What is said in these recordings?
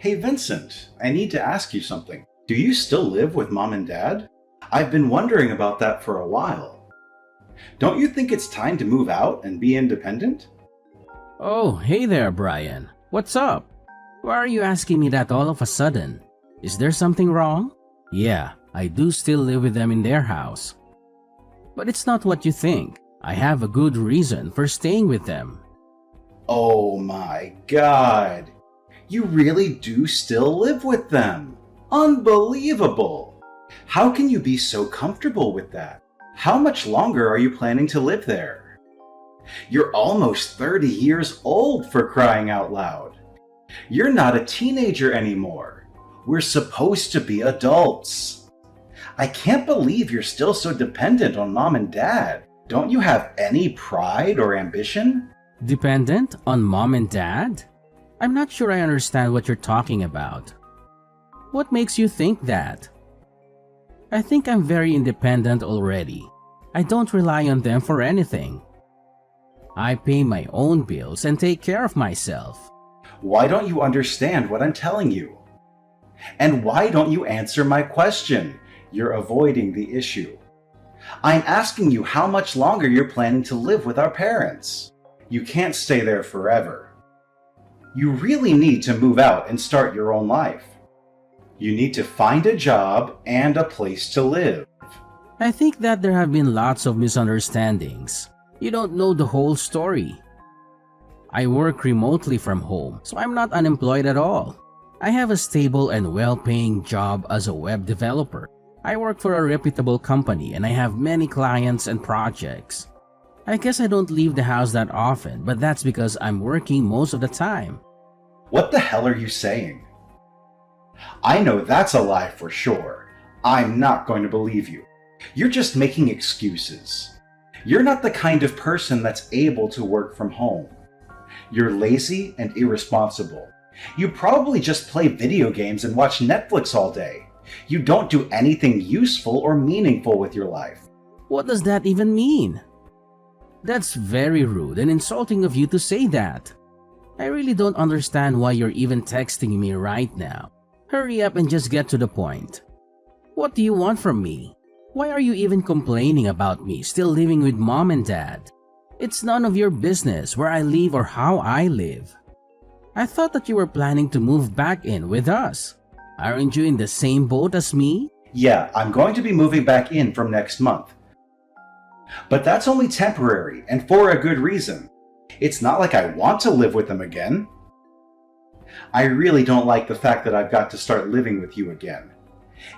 Hey Vincent, I need to ask you something. Do you still live with mom and dad? I've been wondering about that for a while. Don't you think it's time to move out and be independent? Oh, hey there, Brian. What's up? Why are you asking me that all of a sudden? Is there something wrong? Yeah, I do still live with them in their house. But it's not what you think. I have a good reason for staying with them. Oh my god! You really do still live with them! Unbelievable! How can you be so comfortable with that? How much longer are you planning to live there? You're almost 30 years old, for crying out loud. You're not a teenager anymore. We're supposed to be adults. I can't believe you're still so dependent on mom and dad. Don't you have any pride or ambition? Dependent on mom and dad? I'm not sure I understand what you're talking about. What makes you think that? I think I'm very independent already. I don't rely on them for anything. I pay my own bills and take care of myself. Why don't you understand what I'm telling you? And why don't you answer my question? You're avoiding the issue. I'm asking you how much longer you're planning to live with our parents. You can't stay there forever. You really need to move out and start your own life. You need to find a job and a place to live. I think that there have been lots of misunderstandings. You don't know the whole story. I work remotely from home, so I'm not unemployed at all. I have a stable and well-paying job as a web developer. I work for a reputable company and I have many clients and projects. I guess I don't leave the house that often, but that's because I'm working most of the time. What the hell are you saying? I know that's a lie for sure. I'm not going to believe you. You're just making excuses. You're not the kind of person that's able to work from home. You're lazy and irresponsible. You probably just play video games and watch Netflix all day. You don't do anything useful or meaningful with your life. What does that even mean? That's very rude and insulting of you to say that. I really don't understand why you're even texting me right now. Hurry up and just get to the point. What do you want from me? Why are you even complaining about me still living with mom and dad? It's none of your business where I live or how I live. I thought that you were planning to move back in with us. Aren't you in the same boat as me? Yeah, I'm going to be moving back in from next month. But that's only temporary and for a good reason. It's not like I want to live with them again. I really don't like the fact that I've got to start living with you again.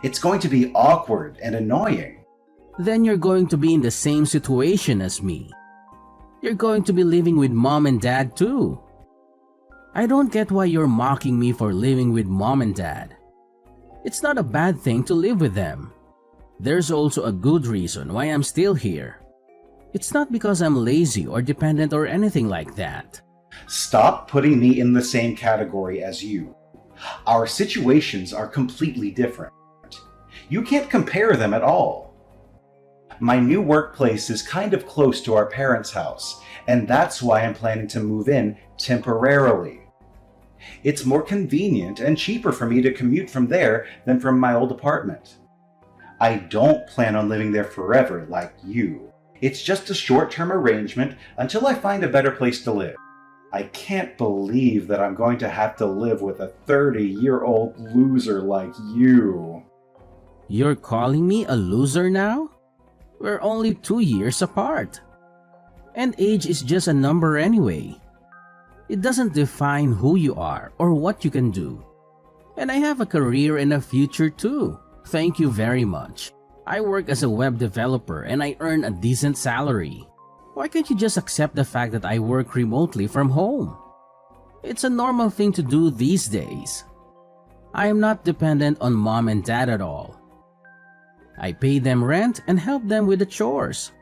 It's going to be awkward and annoying. Then you're going to be in the same situation as me. You're going to be living with mom and dad too. I don't get why you're mocking me for living with mom and dad. It's not a bad thing to live with them. There's also a good reason why I'm still here. It's not because I'm lazy or dependent or anything like that. Stop putting me in the same category as you. Our situations are completely different. You can't compare them at all. My new workplace is kind of close to our parents' house, and that's why I'm planning to move in temporarily. It's more convenient and cheaper for me to commute from there than from my old apartment. I don't plan on living there forever like you. It's just a short-term arrangement until I find a better place to live. I can't believe that I'm going to have to live with a 30-year-old loser like you. You're calling me a loser now? We're only 2 years apart. And age is just a number anyway. It doesn't define who you are or what you can do. And I have a career and a future too. Thank you very much. I work as a web developer and I earn a decent salary. Why can't you just accept the fact that I work remotely from home? It's a normal thing to do these days. I am not dependent on mom and dad at all. I pay them rent and help them with the chores.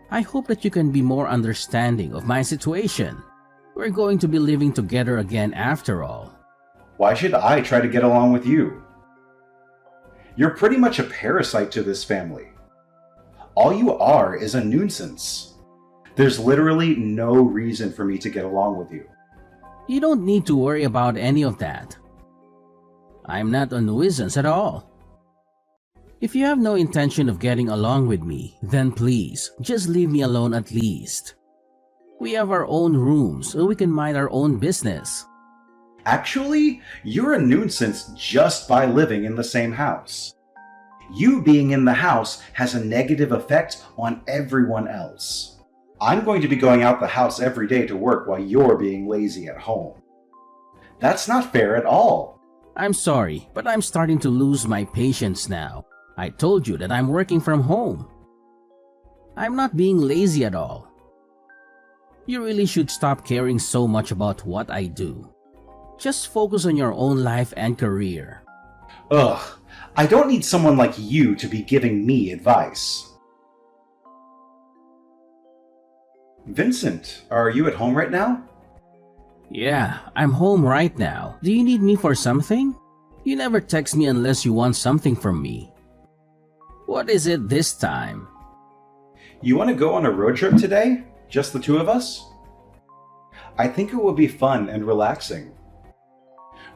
I hope that you can be more understanding of my situation. We're going to be living together again after all. Why should I try to get along with you? You're pretty much a parasite to this family. All you are is a nuisance. There's literally no reason for me to get along with you. You don't need to worry about any of that. I'm not a nuisance at all. If you have no intention of getting along with me, then please, just leave me alone at least. We have our own rooms so we can mind our own business. Actually, you're a nuisance just by living in the same house. You being in the house has a negative effect on everyone else. I'm going to be going out the house every day to work while you're being lazy at home. That's not fair at all. I'm sorry, but I'm starting to lose my patience now. I told you that I'm working from home. I'm not being lazy at all. You really should stop caring so much about what I do. Just focus on your own life and career. Ugh, I don't need someone like you to be giving me advice. Vincent, are you at home right now? Yeah, I'm home right now. Do you need me for something? You never text me unless you want something from me. What is it this time? You want to go on a road trip today? Just the two of us? I think it will be fun and relaxing.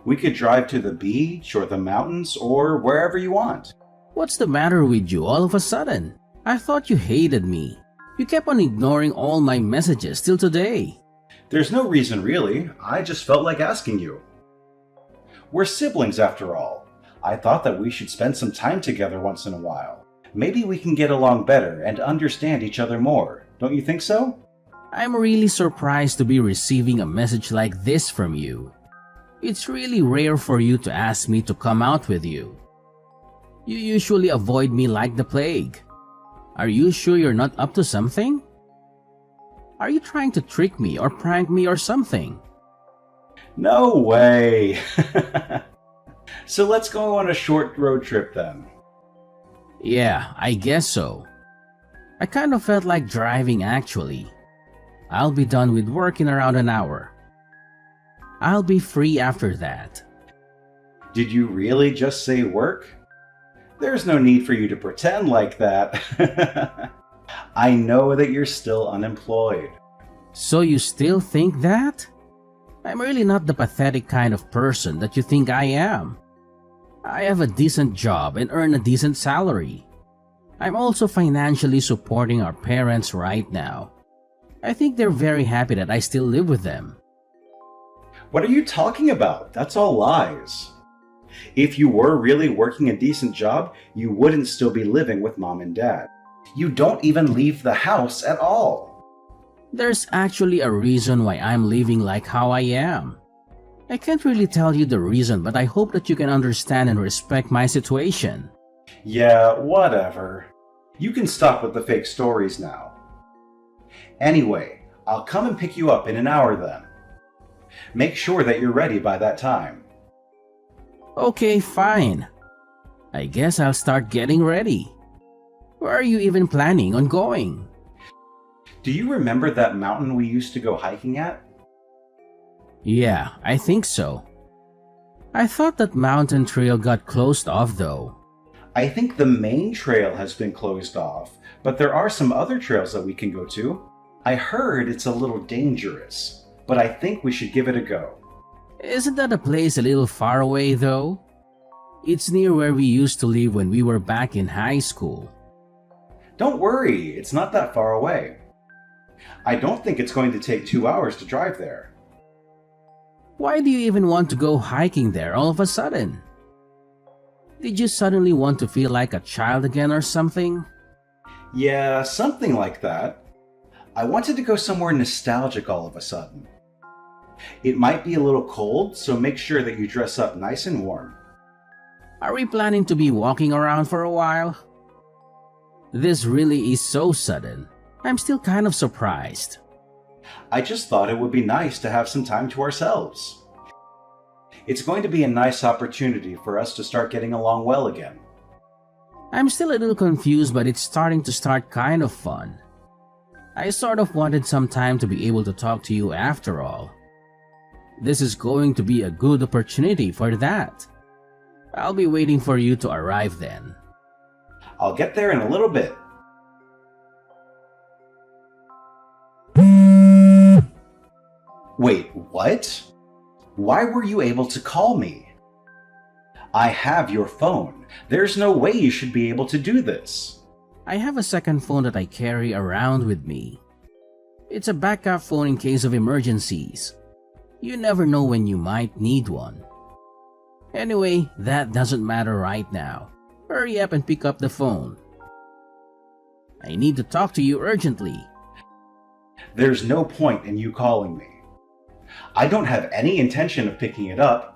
We could drive to the beach or the mountains or wherever you want. What's the matter with you all of a sudden? I thought you hated me. You kept on ignoring all my messages till today. There's no reason really, I just felt like asking you. We're siblings after all. I thought that we should spend some time together once in a while. Maybe we can get along better and understand each other more. Don't you think so? I'm really surprised to be receiving a message like this from you. It's really rare for you to ask me to come out with you. You usually avoid me like the plague. Are you sure you're not up to something? Are you trying to trick me or prank me or something? No way! So let's go on a short road trip then. Yeah, I guess so. I kind of felt like driving actually. I'll be done with work in around an hour. I'll be free after that. Did you really just say work? There's no need for you to pretend like that. I know that you're still unemployed. So you still think that? I'm really not the pathetic kind of person that you think I am. I have a decent job and earn a decent salary. I'm also financially supporting our parents right now. I think they're very happy that I still live with them. What are you talking about? That's all lies. If you were really working a decent job, you wouldn't still be living with mom and dad. You don't even leave the house at all. There's actually a reason why I'm living like how I am. I can't really tell you the reason, but I hope that you can understand and respect my situation. Yeah, whatever. You can stop with the fake stories now. Anyway, I'll come and pick you up in an hour then. Make sure that you're ready by that time. Okay, fine. I guess I'll start getting ready. Where are you even planning on going? Do you remember that mountain we used to go hiking at? Yeah, I think so. I thought that mountain trail got closed off though. I think the main trail has been closed off, but there are some other trails that we can go to. I heard it's a little dangerous, but I think we should give it a go. Isn't that a place a little far away though? It's near where we used to live when we were back in high school. Don't worry, it's not that far away. I don't think it's going to take 2 hours to drive there. Why do you even want to go hiking there all of a sudden? Did you suddenly want to feel like a child again or something? Yeah, something like that. I wanted to go somewhere nostalgic all of a sudden. It might be a little cold, so make sure that you dress up nice and warm. Are we planning to be walking around for a while? This really is so sudden. I'm still kind of surprised. I just thought it would be nice to have some time to ourselves. It's going to be a nice opportunity for us to start getting along well again. I'm still a little confused, but it's starting to start kind of fun. I sort of wanted some time to be able to talk to you after all. This is going to be a good opportunity for that. I'll be waiting for you to arrive then. I'll get there in a little bit. Wait, what? Why were you able to call me? I have your phone. There's no way you should be able to do this. I have a second phone that I carry around with me. It's a backup phone in case of emergencies. You never know when you might need one. Anyway, that doesn't matter right now. Hurry up and pick up the phone. I need to talk to you urgently. There's no point in you calling me. I don't have any intention of picking it up.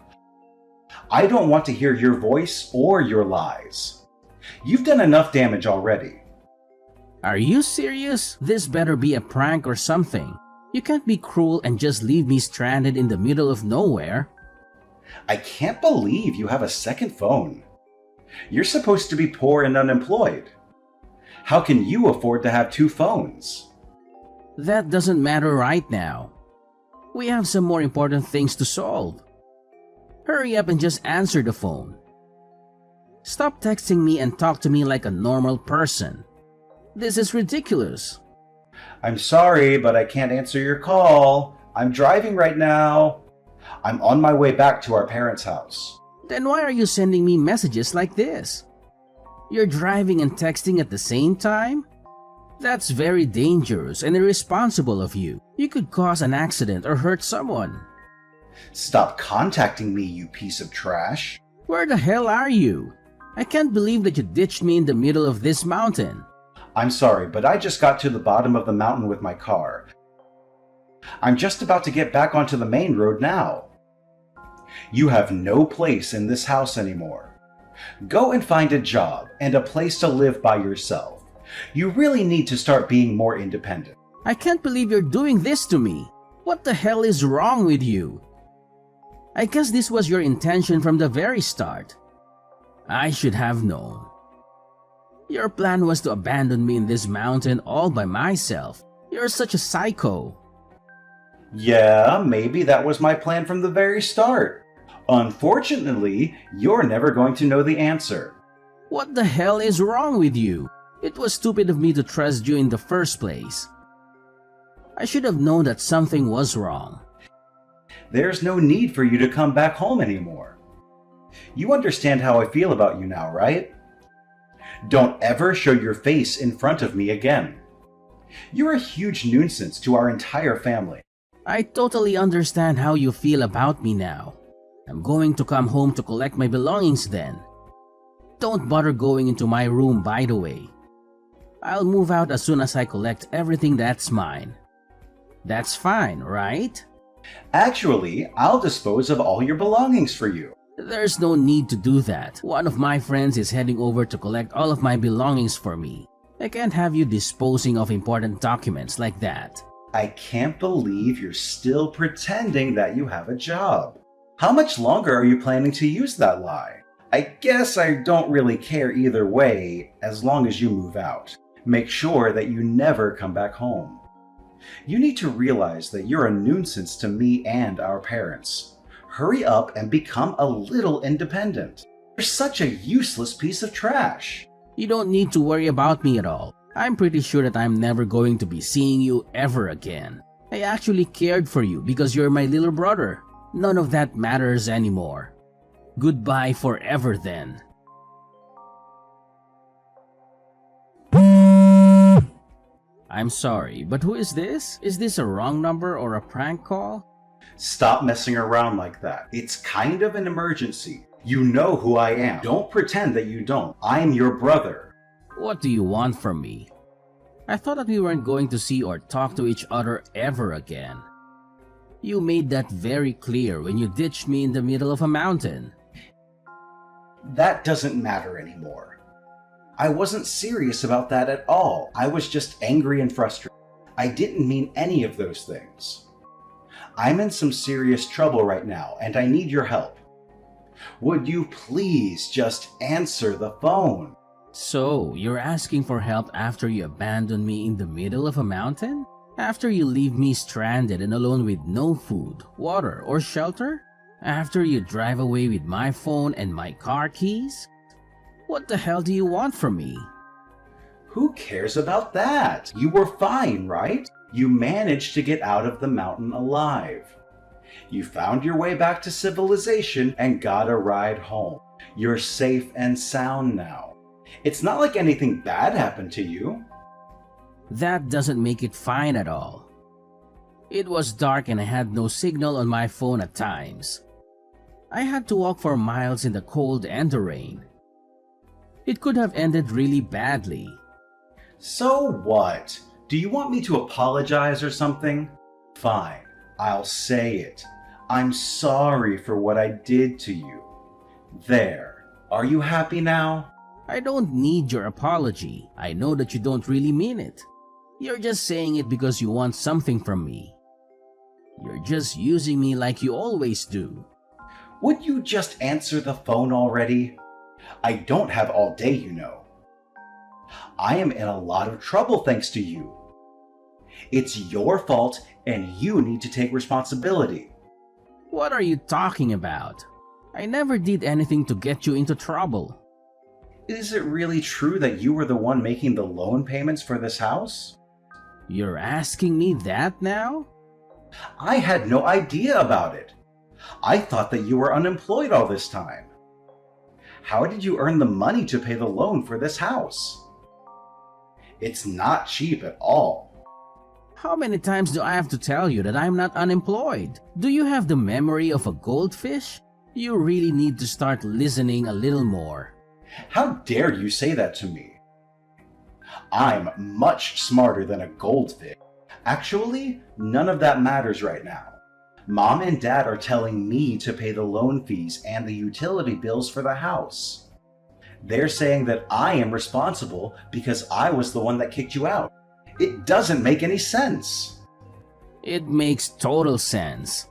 I don't want to hear your voice or your lies. You've done enough damage already. Are you serious? This better be a prank or something. You can't be cruel and just leave me stranded in the middle of nowhere. I can't believe you have a second phone. You're supposed to be poor and unemployed. How can you afford to have two phones? That doesn't matter right now. We have some more important things to solve. Hurry up and just answer the phone. Stop texting me and talk to me like a normal person. This is ridiculous. I'm sorry, but I can't answer your call. I'm driving right now. I'm on my way back to our parents' house. Then why are you sending me messages like this? You're driving and texting at the same time? That's very dangerous and irresponsible of you. You could cause an accident or hurt someone. Stop contacting me, you piece of trash. Where the hell are you? I can't believe that you ditched me in the middle of this mountain. I'm sorry, but I just got to the bottom of the mountain with my car. I'm just about to get back onto the main road now. You have no place in this house anymore. Go and find a job and a place to live by yourself. You really need to start being more independent. I can't believe you're doing this to me. What the hell is wrong with you? I guess this was your intention from the very start. I should have known. Your plan was to abandon me in this mountain all by myself. You're such a psycho. Yeah, maybe that was my plan from the very start. Unfortunately, you're never going to know the answer. What the hell is wrong with you? It was stupid of me to trust you in the first place. I should have known that something was wrong. There's no need for you to come back home anymore. You understand how I feel about you now, right? Don't ever show your face in front of me again. You're a huge nuisance to our entire family. I totally understand how you feel about me now. I'm going to come home to collect my belongings then. Don't bother going into my room, by the way. I'll move out as soon as I collect everything that's mine. That's fine, right? Actually, I'll dispose of all your belongings for you. There's no need to do that. One of my friends is heading over to collect all of my belongings for me. I can't have you disposing of important documents like that. I can't believe you're still pretending that you have a job. How much longer are you planning to use that lie? I guess I don't really care either way, as long as you move out. Make sure that you never come back home. You need to realize that you're a nuisance to me and our parents. Hurry up and become a little independent. You're such a useless piece of trash. You don't need to worry about me at all. I'm pretty sure that I'm never going to be seeing you ever again. I actually cared for you because you're my little brother. None of that matters anymore. Goodbye forever then. I'm sorry, but who is this? Is this a wrong number or a prank call? Stop messing around like that. It's kind of an emergency. You know who I am. Don't pretend that you don't. I'm your brother. What do you want from me? I thought that we weren't going to see or talk to each other ever again. You made that very clear when you ditched me in the middle of a mountain. That doesn't matter anymore. I wasn't serious about that at all. I was just angry and frustrated. I didn't mean any of those things. I'm in some serious trouble right now, and I need your help. Would you please just answer the phone? So, you're asking for help after you abandon me in the middle of a mountain? After you leave me stranded and alone with no food, water, or shelter? After you drive away with my phone and my car keys? What the hell do you want from me? Who cares about that? You were fine, right? You managed to get out of the mountain alive. You found your way back to civilization and got a ride home. You're safe and sound now. It's not like anything bad happened to you. That doesn't make it fine at all. It was dark and I had no signal on my phone at times. I had to walk for miles in the cold and the rain. It could have ended really badly. So what? Do you want me to apologize or something? Fine, I'll say it. I'm sorry for what I did to you. There. Are you happy now? I don't need your apology. I know that you don't really mean it. You're just saying it because you want something from me. You're just using me like you always do. Would you just answer the phone already? I don't have all day, you know. I am in a lot of trouble thanks to you. It's your fault and you need to take responsibility. What are you talking about? I never did anything to get you into trouble. Is it really true that you were the one making the loan payments for this house? You're asking me that now? I had no idea about it. I thought that you were unemployed all this time. How did you earn the money to pay the loan for this house? It's not cheap at all. How many times do I have to tell you that I'm not unemployed? Do you have the memory of a goldfish? You really need to start listening a little more. How dare you say that to me? I'm much smarter than a goldfish. Actually, none of that matters right now. Mom and Dad are telling me to pay the loan fees and the utility bills for the house. They're saying that I am responsible because I was the one that kicked you out. It doesn't make any sense. It makes total sense.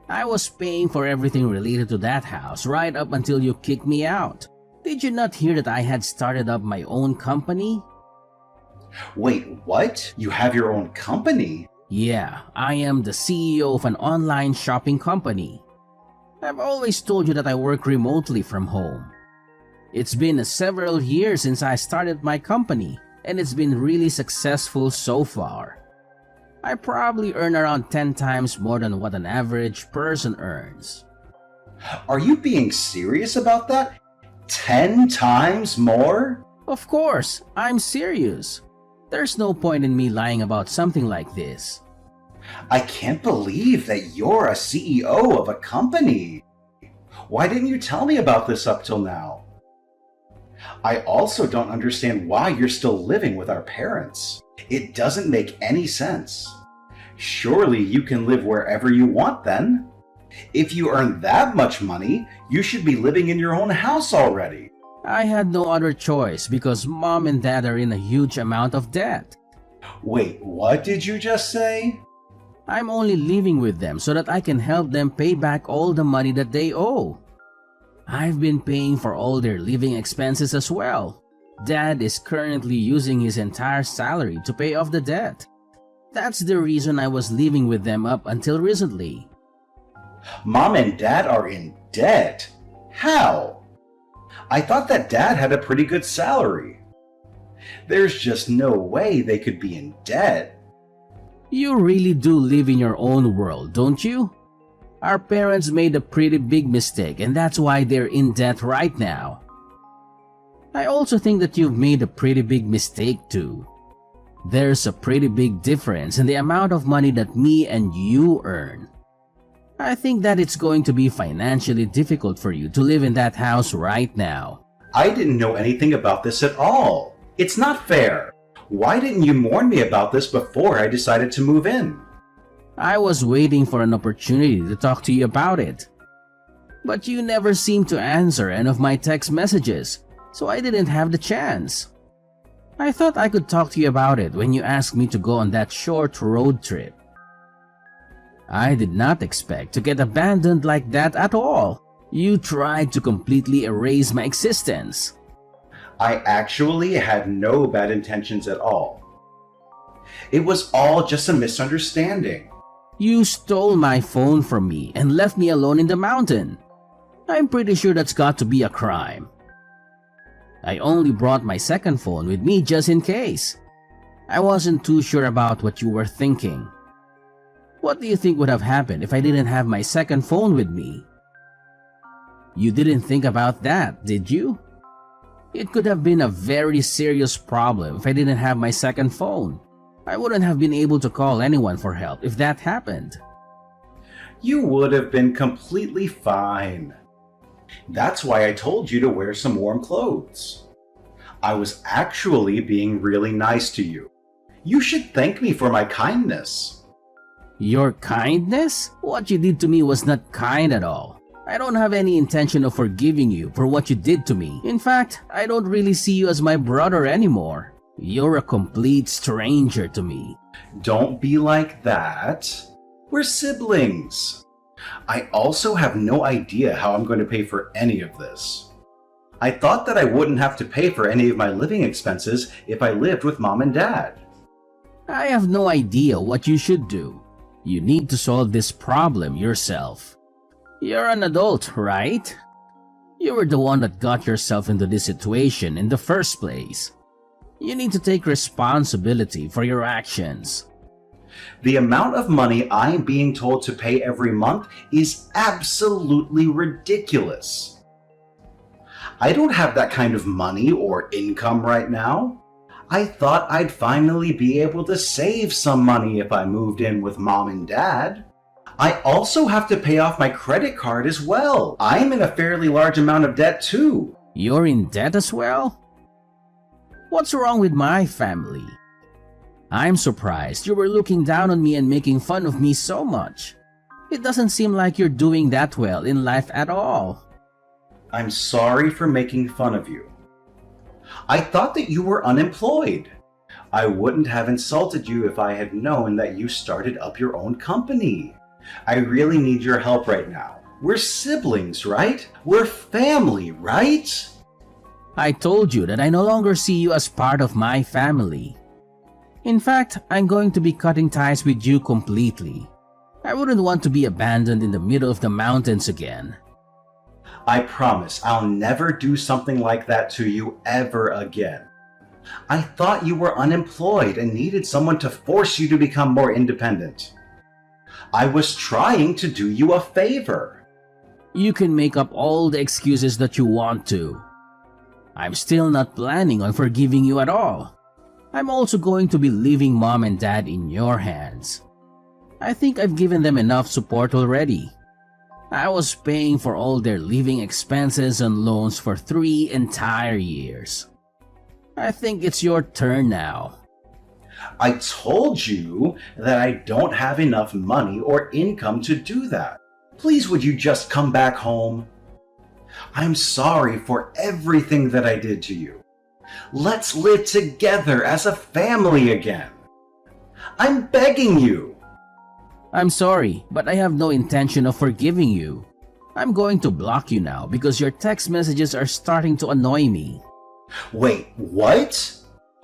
I was paying for everything related to that house right up until you kicked me out. Did you not hear that I had started up my own company? Wait, what? You have your own company? Yeah, I am the CEO of an online shopping company. I've always told you that I work remotely from home. It's been several years since I started my company, and it's been really successful so far. I probably earn around 10 times more than what an average person earns. Are you being serious about that? 10 times more? Of course, I'm serious. There's no point in me lying about something like this. I can't believe that you're a CEO of a company. Why didn't you tell me about this up till now? I also don't understand why you're still living with our parents. It doesn't make any sense. Surely you can live wherever you want then. If you earn that much money, you should be living in your own house already. I had no other choice because Mom and Dad are in a huge amount of debt. Wait, what did you just say? I'm only living with them so that I can help them pay back all the money that they owe. I've been paying for all their living expenses as well. Dad is currently using his entire salary to pay off the debt. That's the reason I was living with them up until recently. Mom and Dad are in debt? How? I thought that Dad had a pretty good salary. There's just no way they could be in debt. You really do live in your own world, don't you? Our parents made a pretty big mistake and that's why they're in debt right now. I also think that you've made a pretty big mistake too. There's a pretty big difference in the amount of money that me and you earn. I think that it's going to be financially difficult for you to live in that house right now. I didn't know anything about this at all. It's not fair. Why didn't you warn me about this before I decided to move in? I was waiting for an opportunity to talk to you about it. But you never seemed to answer any of my text messages, so I didn't have the chance. I thought I could talk to you about it when you asked me to go on that short road trip. I did not expect to get abandoned like that at all. You tried to completely erase my existence. I actually had no bad intentions at all. It was all just a misunderstanding. You stole my phone from me and left me alone in the mountain. I'm pretty sure that's got to be a crime. I only brought my second phone with me just in case. I wasn't too sure about what you were thinking. What do you think would have happened if I didn't have my second phone with me? You didn't think about that, did you? It could have been a very serious problem if I didn't have my second phone. I wouldn't have been able to call anyone for help if that happened. You would have been completely fine. That's why I told you to wear some warm clothes. I was actually being really nice to you. You should thank me for my kindness. Your kindness? What you did to me was not kind at all. I don't have any intention of forgiving you for what you did to me. In fact, I don't really see you as my brother anymore. You're a complete stranger to me. Don't be like that. We're siblings. I also have no idea how I'm going to pay for any of this. I thought that I wouldn't have to pay for any of my living expenses if I lived with Mom and Dad. I have no idea what you should do. You need to solve this problem yourself. You're an adult, right? You were the one that got yourself into this situation in the first place. You need to take responsibility for your actions. The amount of money I'm being told to pay every month is absolutely ridiculous. I don't have that kind of money or income right now. I thought I'd finally be able to save some money if I moved in with Mom and Dad. I also have to pay off my credit card as well. I'm in a fairly large amount of debt too. You're in debt as well? What's wrong with my family? I'm surprised you were looking down on me and making fun of me so much. It doesn't seem like you're doing that well in life at all. I'm sorry for making fun of you. I thought that you were unemployed. I wouldn't have insulted you if I had known that you started up your own company. I really need your help right now. We're siblings, right? We're family, right? I told you that I no longer see you as part of my family. In fact, I'm going to be cutting ties with you completely. I wouldn't want to be abandoned in the middle of the mountains again. I promise I'll never do something like that to you ever again. I thought you were unemployed and needed someone to force you to become more independent. I was trying to do you a favor. You can make up all the excuses that you want to. I'm still not planning on forgiving you at all. I'm also going to be leaving Mom and Dad in your hands. I think I've given them enough support already. I was paying for all their living expenses and loans for 3 entire years. I think it's your turn now. I told you that I don't have enough money or income to do that. Please would you just come back home? I'm sorry for everything that I did to you. Let's live together as a family again. I'm begging you. I'm sorry, but I have no intention of forgiving you. I'm going to block you now because your text messages are starting to annoy me. Wait, what?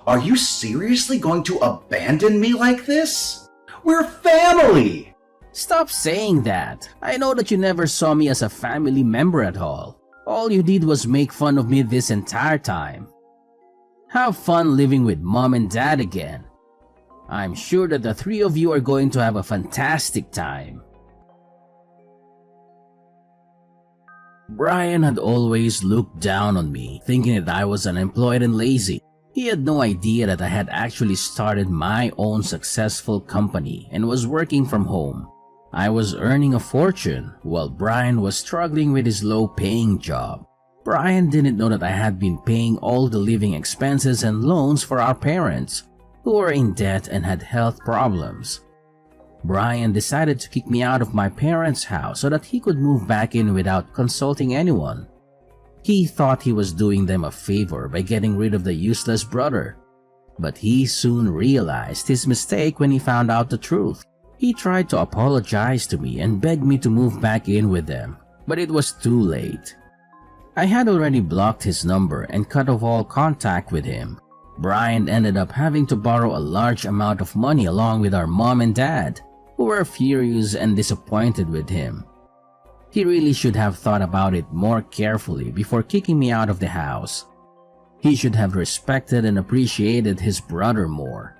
Are you seriously going to abandon me like this? We're family! Stop saying that. I know that you never saw me as a family member at all. All you did was make fun of me this entire time. Have fun living with Mom and Dad again. I'm sure that the 3 of you are going to have a fantastic time. Brian had always looked down on me, thinking that I was unemployed and lazy. He had no idea that I had actually started my own successful company and was working from home. I was earning a fortune while Brian was struggling with his low-paying job. Brian didn't know that I had been paying all the living expenses and loans for our parents, who were in debt and had health problems. Brian decided to kick me out of my parents' house so that he could move back in without consulting anyone. He thought he was doing them a favor by getting rid of the useless brother, but he soon realized his mistake when he found out the truth. He tried to apologize to me and begged me to move back in with them, but it was too late. I had already blocked his number and cut off all contact with him. Brian ended up having to borrow a large amount of money along with our mom and dad, who were furious and disappointed with him. He really should have thought about it more carefully before kicking me out of the house. He should have respected and appreciated his brother more.